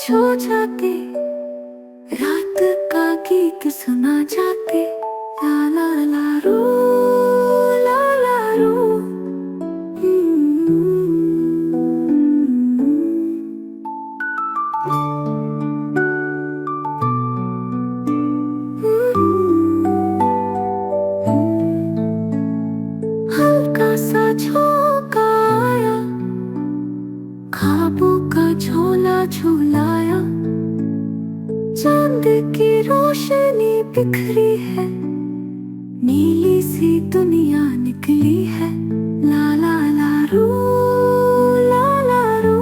छो जाते, रात का गीत सुना जाते। ला ला ला रू, ला ला रू। हल्का सा झोंका आया, ख्वाबों का झोला झुलाया। चांद की रोशनी बिखरी है, नीली सी दुनिया निकली है। ला ला ला रू, ला ला रू।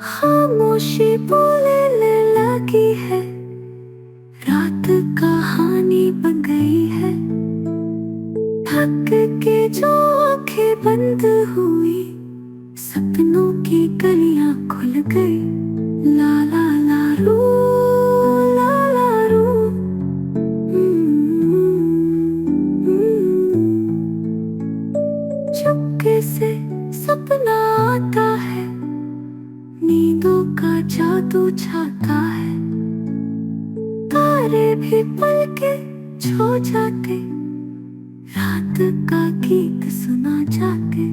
खामोशी बोलने लगी है, रात कहानी बन गई है। थक के जो आंखें बंद हुई, सपनों की गलियां खुल गई। ला ला ला रू, ला ला रू। चुपके से सपना आता है, नींदों का जादू छाता है। तारे भी पलके छो जाते, रात का गीत सुना जाते।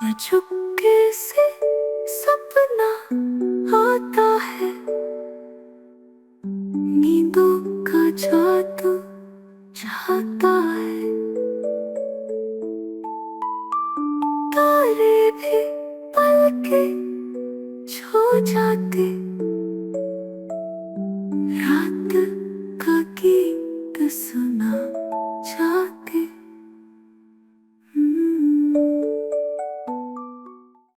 न चुपके से सपना आता है, नींदों का जादू छाता है। तारे भी पलके छो जाते,